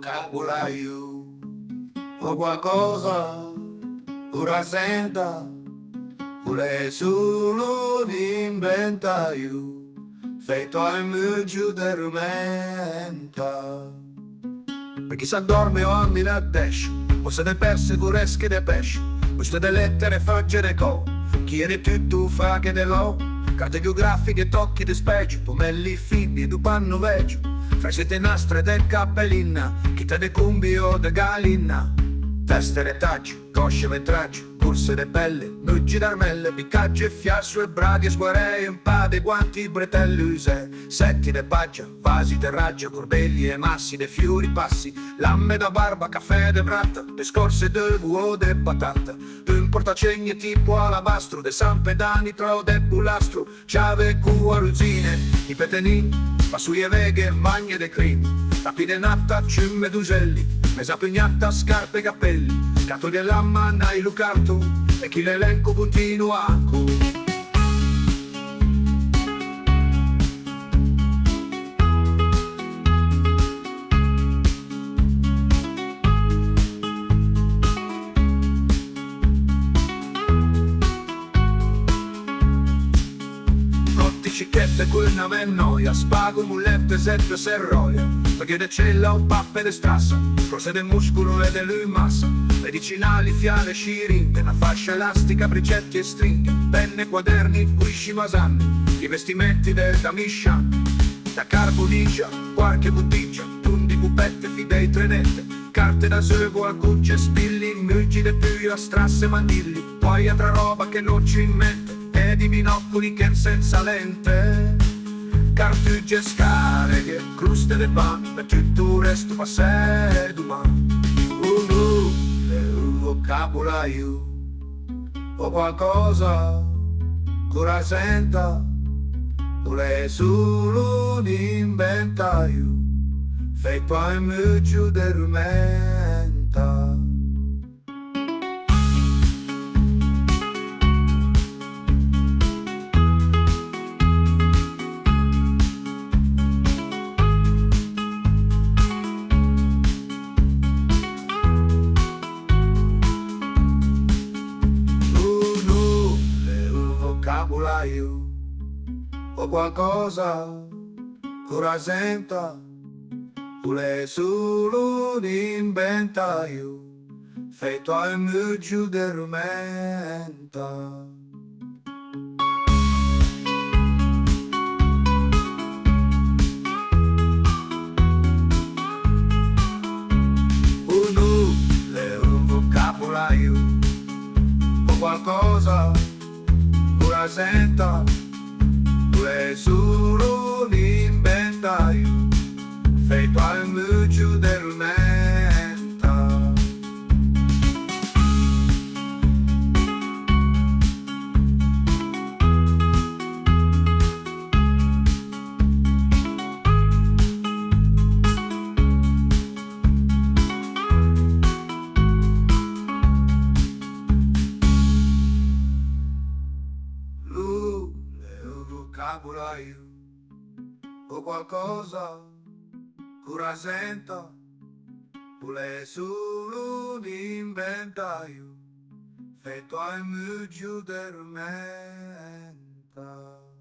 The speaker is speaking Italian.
vocabolario o qualcosa ora senta pure solo di inventario feito al mio giudermenta per chi s'addorme o ammira desce o se ne perse curesche de pesce queste de lettere faggere co chiede tutto fa che de lo carte biografiche tocchi di specie pomelli figli du panno vecchio fra sette nastre del cappellina chita de cumbio de galina teste retaggi cosce metraggi corse de pelle nuggi d'armelle piccaggi e fiasso e braghe sguaree impade guanti bretelle use setti de paggia vasi de raggia corbelli e massi de fiori passi lamme da barba caffè de bratta de scorse de uo de patata d'un portacegne tipo alabastro de san pedani de bulastro ciave cuaruzine i petenin passuie veghe magne de crin tapi de natta ciumme d'uselli mesa pignata scarpe e cappelli scatoli e lamma nai lucarto e chi l'elenco continua cicchette quel nave noia spago mullette sette serroia perché de cella o pappe de strassa cose del muscolo e dell'massa medicinali fiale sciringhe una fascia elastica bricetti e stringhe penne quaderni guisci masanne i vestimenti del damiscian da carbonicia qualche bottiglia tundi pupette fidei trenette carte da seguo a cucce spilli muggi de più a strasse mandilli poi altra roba che non ci mette e di binocoli che senza lente cartugge scariche cruste de pan per tutto il resto passè domani un vocabolario o qualcosa che senta pure solo di inventario feito al mio giudermenta vocabolario o qualcosa che senta pure solo di inventario feito al mio giudermenta un vocabolario o qualcosa che senta pure solo di inventario feito al mio giudermenta vocabolario o qualcosa che senta pure solo di inventario feito al mio giudermenta